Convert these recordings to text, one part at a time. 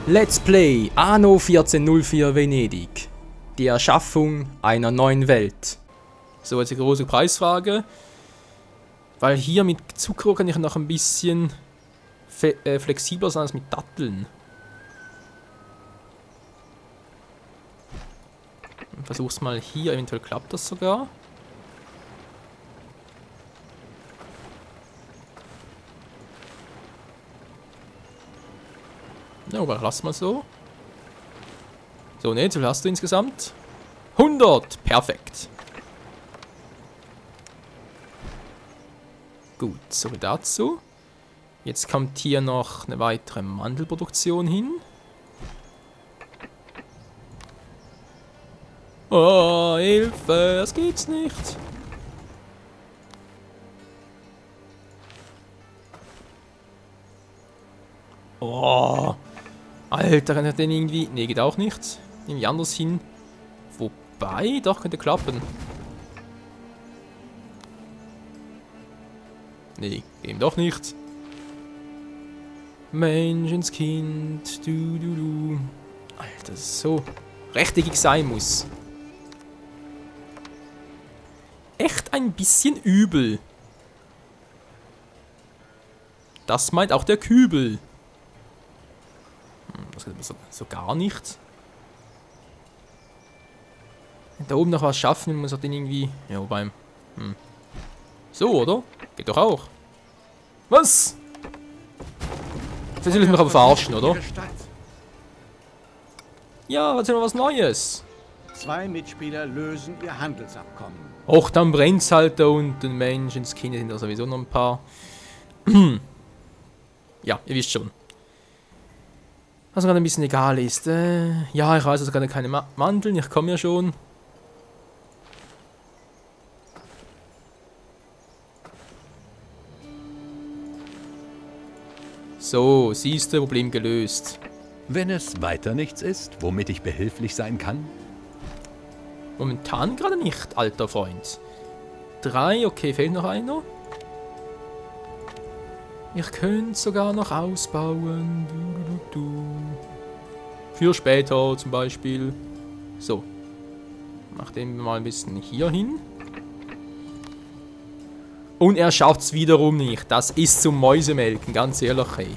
Let's Play Anno 1404 Venedig. Die Erschaffung einer neuen Welt. So, jetzt die große Preisfrage. Weil hier mit Zucchero kann ich noch ein bisschen flexibler sein als mit Datteln. Versuch's mal hier, eventuell klappt das sogar. Ja, aber lass mal so. So, ne, wie viel hast du insgesamt? 100! Perfekt. Gut, so viel dazu. Jetzt kommt hier noch eine weitere Mandelproduktion hin. Oh, Hilfe, das geht's nicht. Oh, Alter, kann ich den irgendwie... Ne, geht auch nicht. Irgendwie anders hin. Wobei, doch, könnte klappen. Nee, eben doch nicht. Menschenskind, du. Alter, so rechteckig sein muss. Echt ein bisschen übel. Das meint auch der Kübel. Das geht so gar nicht. Da oben noch was schaffen, muss er den irgendwie... Ja, beim... So, oder? Geht doch auch. Was? Das will ich mich aber verarschen, oder? Ja, erzähl mal was Neues. 2 Mitspieler lösen ihr Handelsabkommen. Och, dann brennt's halt da unten. Menschenskinder sind da sowieso noch ein paar. Ja, ihr wisst schon. Was gerade ein bisschen egal ist. Ja, ich weiß, es gerade keine Mandeln. Ich komme ja schon. So, siehst du, Problem gelöst. Wenn es weiter nichts ist, womit ich behilflich sein kann? Momentan gerade nicht, alter Freund. 3, okay, fehlt noch einer. Ich könnte sogar noch ausbauen. Für später zum Beispiel. So. Mach den mal ein bisschen hier hin. Und er schafft es wiederum nicht. Das ist zum Mäusemelken, ganz ehrlich, ey.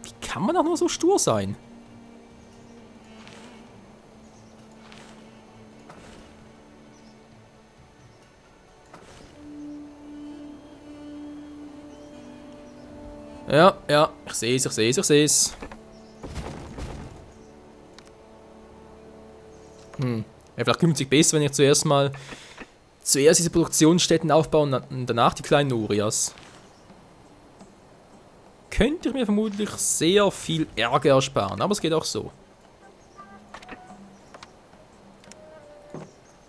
Wie kann man auch nur so stur sein? Ja, ich sehe es. Ja, vielleicht kümmert sich besser, wenn ich zuerst diese Produktionsstätten aufbauen und danach die kleinen Urias. Könnte ich mir vermutlich sehr viel Ärger ersparen, aber es geht auch so.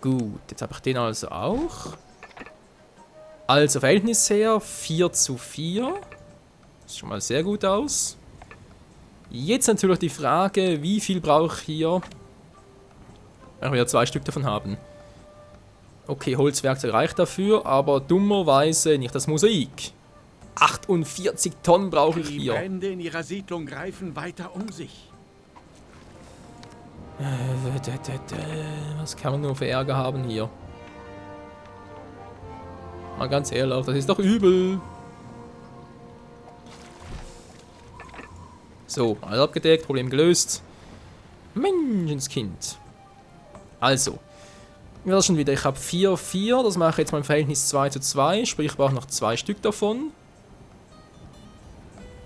Gut, jetzt habe ich den also auch. Also Verhältnis her 4:4. Sieht schon mal sehr gut aus. Jetzt natürlich die Frage, wie viel brauche ich hier? Wenn wir 2 Stück davon haben. Okay, Holzwerkzeug reicht dafür, aber dummerweise nicht das Mosaik. 48 Tonnen brauche ich hier. Die Brände in ihrer Siedlung greifen weiter um sich. Was kann man nur für Ärger haben hier? Mal ganz ehrlich, das ist doch übel. So, alles abgedeckt, Problem gelöst. Menschenskind. Also, das schon wieder. Ich habe 4:4, das mache ich jetzt mal im Verhältnis 2:2, sprich ich brauche noch 2 Stück davon.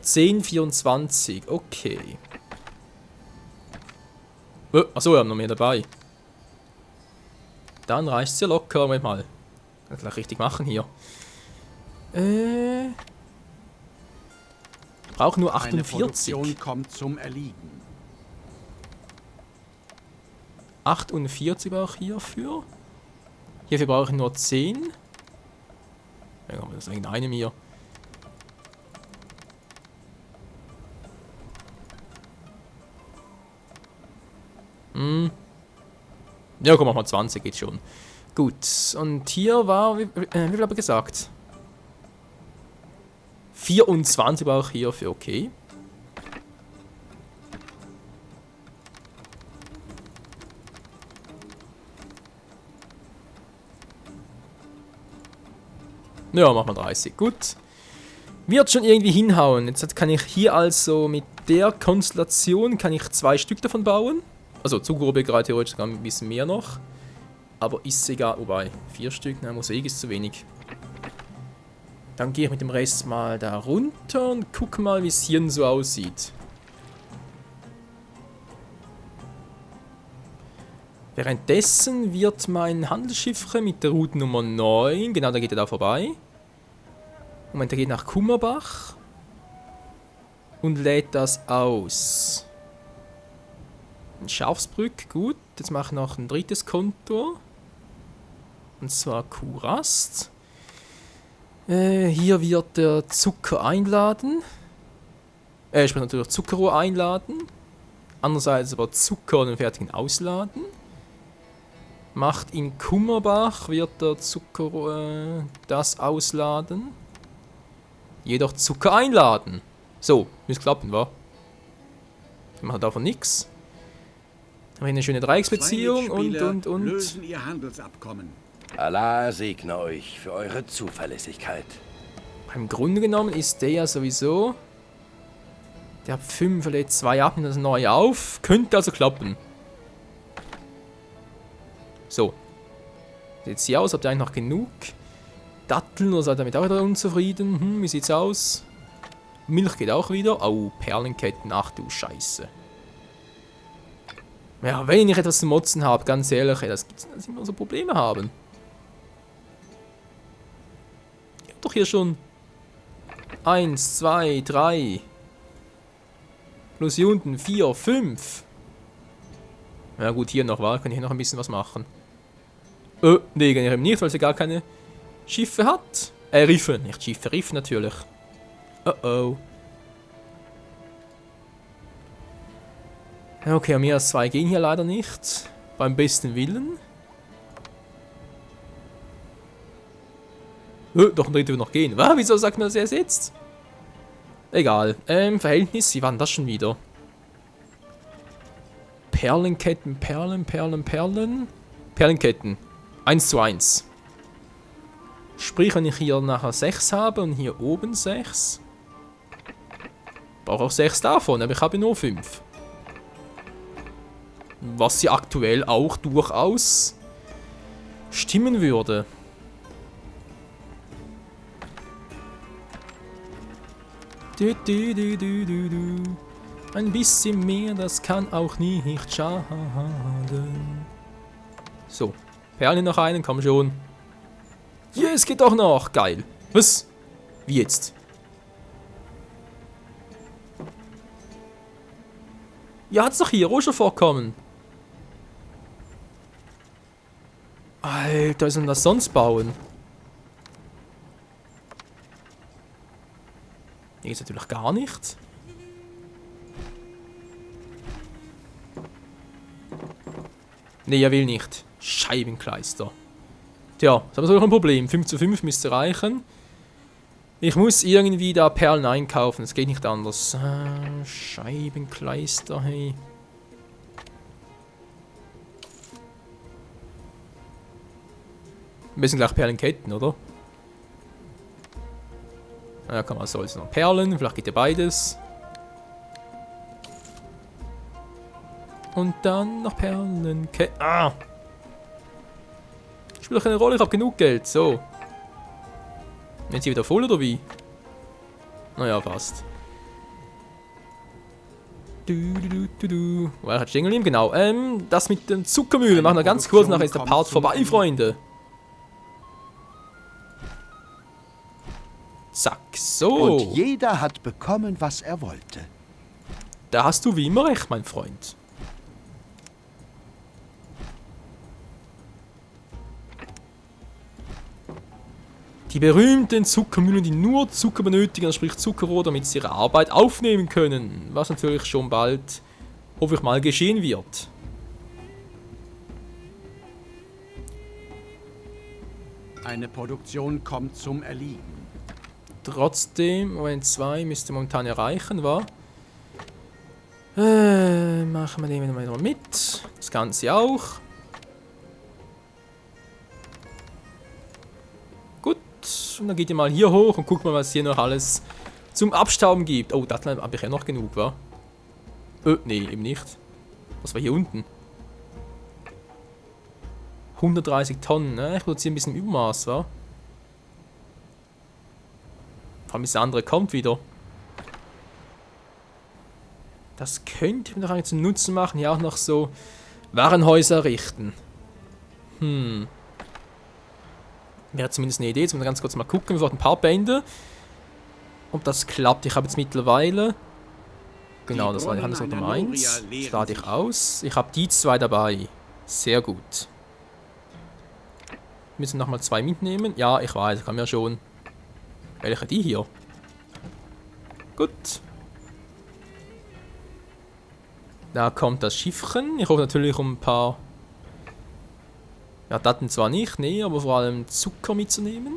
10:24, okay. Achso, wir haben noch mehr dabei. Dann reicht es ja locker, Moment mal. Kann ich gleich richtig machen hier. Brauche nur 48. Eine Produktion kommt zum Erliegen. 48 brauche ich hierfür. Hierfür brauche ich nur 10. Ja, das ist eigentlich eine mir. Ja, komm, mach mal 20, geht schon. Gut, und hier war, wie viel habe ich gesagt? 24 brauche ich hierfür, okay. Ja, machen wir 30. Gut. Wird schon irgendwie hinhauen. Jetzt kann ich hier also mit der Konstellation kann ich 2 Stück davon bauen. Also Zuckerrohr gerade theoretisch sogar ein bisschen mehr noch. Aber ist egal. Wobei, 4 Stück, na, Mosaik ist zu wenig. Dann gehe ich mit dem Rest mal da runter und gucke mal, wie es hier so aussieht. Währenddessen wird mein Handelsschiff mit der Route Nummer 9, genau, da geht er da vorbei. Moment, er geht nach Kummerbach und lädt das aus. In Schafsbrück, gut. Jetzt mache ich noch ein drittes Konto. Und zwar Kurast. Hier wird der Zucker einladen. Ich muss natürlich Zuckerrohr einladen. Andererseits aber Zucker und den fertigen ausladen. Macht in Kummerbach wird der Zucker das ausladen. Jedoch Zucker einladen. So, müsste klappen, wa? Wir machen davon nichts. Dann haben wir eine schöne Dreiecksbeziehung und. Lösen ihr Handelsabkommen. Allah segne euch für eure Zuverlässigkeit. Im Grunde genommen ist der ja sowieso. Der hat 5, lädt 2 ab und das neue auf. Könnte also klappen. So. Sieht sie aus? Habt ihr eigentlich noch genug? Datteln oder seid ihr damit auch wieder unzufrieden? Wie sieht's aus? Milch geht auch wieder. Oh, Perlenketten. Ach du Scheiße. Ja, wenn ich etwas zu motzen habe, ganz ehrlich, das gibt's, dass ich immer so Probleme haben. Ich hab doch hier schon 1, 2, 3. Plus hier unten 4, 5. Ja gut, hier noch, war. Kann ich hier noch ein bisschen was machen. Nee, kann ich eben nicht, weil sie gar keine Schiffe hat. Riffe, nicht Schiffe, Riffe natürlich. Oh. Okay, mehr als 2 gehen hier leider nicht. Beim besten Willen. Doch ein dritter wird noch gehen. Was? Wieso sagt man, dass er es jetzt? Egal. Verhältnis, wie war denn das schon wieder? Perlenketten, Perlen. Perlenketten. 1:1. Sprich, wenn ich hier nachher 6 habe und hier oben 6. Brauche auch 6 davon, aber ich habe nur 5. Was sie aktuell auch durchaus stimmen würde. Ein bisschen mehr, das kann auch nicht schaden. So, Perlen noch einen, komm schon. Yes, geht doch noch. Geil. Was? Wie jetzt? Ja, hat's doch hier. Rohstoff vorkommen. Alter, was soll denn das sonst bauen? Hier geht's natürlich gar nicht. Nee, er will nicht. Scheibenkleister. Tja, das haben wir so ein Problem. 5:5 müsste reichen. Ich muss irgendwie da Perlen einkaufen. Es geht nicht anders. Scheibenkleister, hey. Wir müssen gleich Perlenketten, oder? Ja, kann man so jetzt noch Perlen. Vielleicht geht ja beides. Und dann noch Perlenketten. Ah! Spielt doch keine Rolle, ich habe genug Geld. So. Jetzt hier wieder voll oder wie? Naja, fast. Woher hat Stengel? Genau. Das mit den Zuckermühlen machen wir ganz kurz, nachher ist der Part vorbei, Freunde. Zack, so. Und jeder hat bekommen, was er wollte. Da hast du wie immer recht, mein Freund. Die berühmten Zuckermühlen, die nur Zucker benötigen, sprich Zuckerrohr, damit sie ihre Arbeit aufnehmen können. Was natürlich schon bald, hoffe ich mal, geschehen wird. Eine Produktion kommt zum Erliegen. Trotzdem, Moment, 2 müsste momentan erreichen, wa? Machen wir den mal mit. Das Ganze auch. Gut, Und dann geht ihr mal hier hoch und guckt mal, was hier noch alles zum Abstauben gibt. Oh, Datteln habe ich ja noch genug, wa? Nee, eben nicht. Was war hier unten? 130 Tonnen, ne? Ich produziere ein bisschen im Übermaß, wa? Vor allem, bis der andere kommt wieder. Das könnte ich mir noch eigentlich zum Nutzen machen. Hier auch noch so Warenhäuser errichten. Wäre zumindest eine Idee. Jetzt müssen wir ganz kurz mal gucken. Wir wollten ein paar Bände. Ob das klappt. Ich habe jetzt mittlerweile... Genau, das war die Handelsort Nummer 1. Das lade ich aus. Ich habe die 2 dabei. Sehr gut. Wir müssen nochmal 2 mitnehmen. Ja, ich weiß. Ich kann mir schon... Welche? Die hier? Gut. Da kommt das Schiffchen. Ich hoffe natürlich um ein paar... Ja, Daten zwar nicht, nee, aber vor allem Zucker mitzunehmen.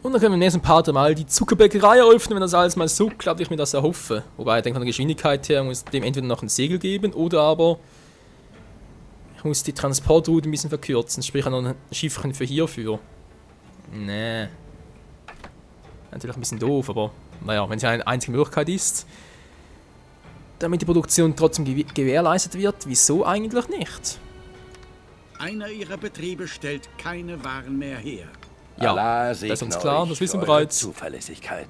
Und dann können wir im nächsten Part mal die Zuckerbäckerei eröffnen, wenn das alles mal so klappt, wie ich mir das erhoffe. Wobei, ich denke, von der Geschwindigkeit her muss dem entweder noch ein Segel geben oder aber ich muss die Transportroute ein bisschen verkürzen, sprich noch ein Schiffchen für hierfür. Nee. Natürlich ein bisschen doof, aber naja, wenn es eine einzige Möglichkeit ist, damit die Produktion trotzdem gewährleistet wird, wieso eigentlich nicht? Einer ihrer Betriebe stellt keine Waren mehr her. Ja, Allah das ist uns segne klar, euch das wissen wir für eure bereits. Zuverlässigkeit.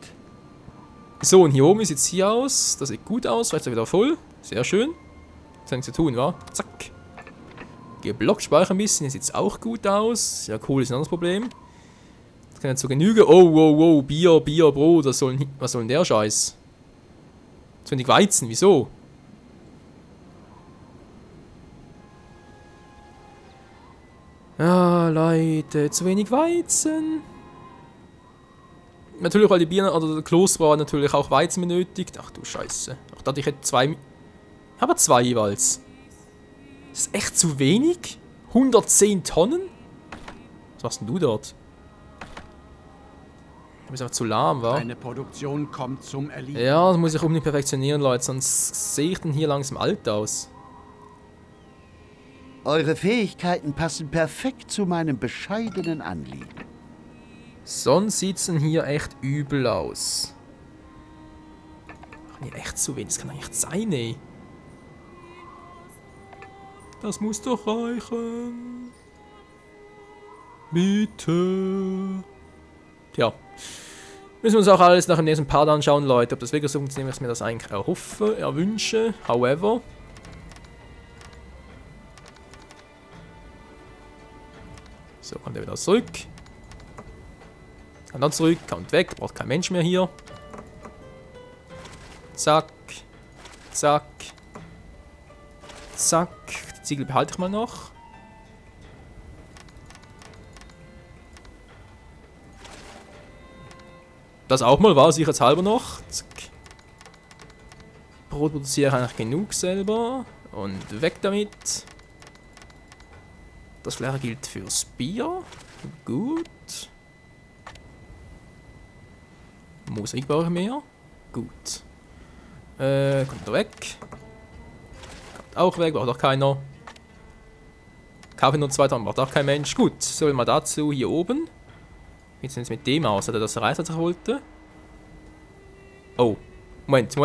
So, und hier oben sieht es hier aus. Das sieht gut aus, vielleicht ist er wieder voll. Sehr schön. Was hat nichts zu tun, wa? Zack. Geblockt, speichern ein bisschen. Hier sieht es auch gut aus. Ja, cool, ist ein anderes Problem. Das kann ja zu Genüge. Oh, wow, wow. Bier, Brot. Was soll denn der Scheiß? Zu wenig Weizen, wieso? Ja, Leute, zu wenig Weizen. Natürlich, weil die Bier oder der Kloster natürlich auch Weizen benötigt. Ach du Scheiße. Ich dachte, ich hätte 2. Ich habe 2 jeweils. Das ist echt zu wenig? 110 Tonnen? Was machst denn du dort? Du bist einfach zu lahm, wa? Eine Produktion kommt zum Erliegen. Ja, das muss ich unbedingt perfektionieren, Leute. Sonst sehe ich denn hier langsam alt aus. Eure Fähigkeiten passen perfekt zu meinem bescheidenen Anliegen. Sonst sieht es denn hier echt übel aus. Ach, nee, echt zu wenig. Das kann doch nicht sein, ey. Das muss doch reichen. Bitte. Tja. Müssen wir uns auch alles nach dem nächsten Part anschauen, Leute. Ob das wirklich so funktioniert, wie ich mir das eigentlich erhoffe, erwünsche. However. So, kommt er wieder zurück. Kann dann zurück, kommt weg, braucht kein Mensch mehr hier. Zack. Zack. Zack. Die Ziegel behalte ich mal noch. Das auch mal war, sicherheitshalber noch. Zack. Brot produziere ich eigentlich genug selber. Und weg damit. Das gleiche gilt fürs Bier. Gut. Musik brauche ich mehr. Gut. Kommt er weg. Kommt auch weg, braucht auch keiner. Kaffee nur 2 Tonnen, braucht auch kein Mensch. Gut, so mal dazu hier oben. Wie sieht es mit dem aus? Hat er das erreicht, was er wollte? Oh. Moment. Ich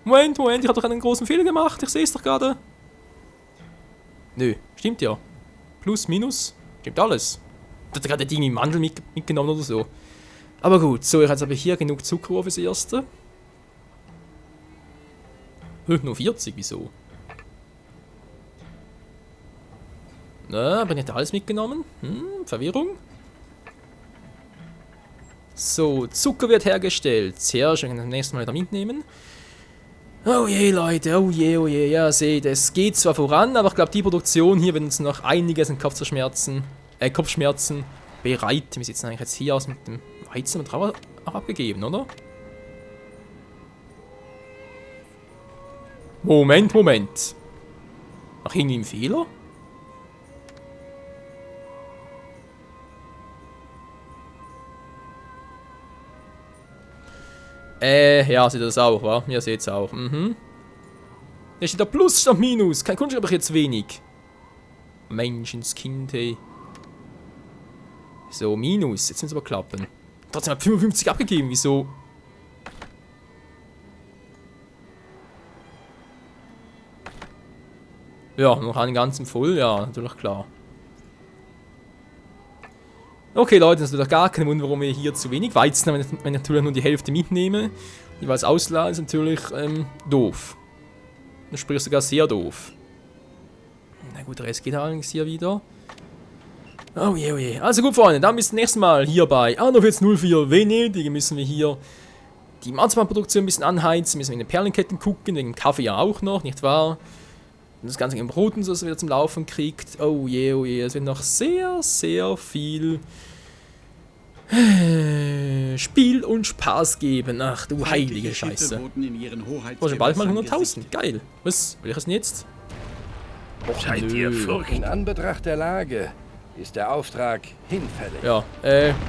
habe doch einen großen Fehler gemacht. Ich sehe es doch gerade. Nö, stimmt ja. Plus, minus, stimmt alles. Ich hatte gerade irgendwie Mandel mitgenommen oder so. Aber gut, so, jetzt habe ich hier genug Zucker fürs Erste. Nur 40, wieso? Na, habe ich nicht alles mitgenommen? Verwirrung. So, Zucker wird hergestellt. Sehr schön, das nächste Mal wieder mitnehmen. Oh je, Leute, oh je, ja, seht, es geht zwar voran, aber ich glaube, die Produktion hier wird uns noch einiges an Kopfschmerzen bereiten. Wie sieht es eigentlich jetzt hier aus mit dem Weizen und Trauer auch abgegeben, oder? Moment. Mach irgendwie einen Fehler? Ja, seht ihr das auch, wa? Ihr seht es auch. Da steht da Plus statt Minus. Kein Kunststoff, aber jetzt wenig. Menschenskind, hey. So, Minus. Jetzt müssen es aber klappen. Trotzdem hat 55 abgegeben. Wieso? Ja, noch einen ganzen voll. Ja, natürlich klar. Okay, Leute, das ist natürlich gar kein Wunder, warum wir hier zu wenig Weizen haben, wenn ich natürlich nur die Hälfte mitnehme. Jeweils ausladen ist natürlich doof. Das sprich sogar sehr doof. Na gut, der Rest geht allerdings hier wieder. Oh je, oh je. Also gut, Freunde, dann bis zum nächsten Mal hier bei Arnold 04 Venedig. Müssen wir hier die Marzipanproduktion ein bisschen anheizen, müssen wir in den Perlenketten gucken, wegen dem Kaffee ja auch noch, nicht wahr? Und das Ganze im Brot und so, dass er wieder zum Laufen kriegt. Oh je, es wird noch sehr, sehr viel Spiel und Spaß geben. Ach du heilige Scheiße. Oh, schon bald mal 100.000. Geil. Was? Will ich das denn jetzt? Och, Seid ihr Furcht? In Anbetracht der Lage ist der Auftrag hinfällig. Ja,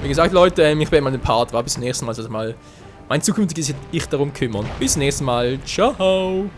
wie gesagt, Leute, ich beende mal den Part. War bis zum nächsten Mal, also mal mein zukünftiges Ich darum kümmern. Bis zum nächsten Mal. Ciao.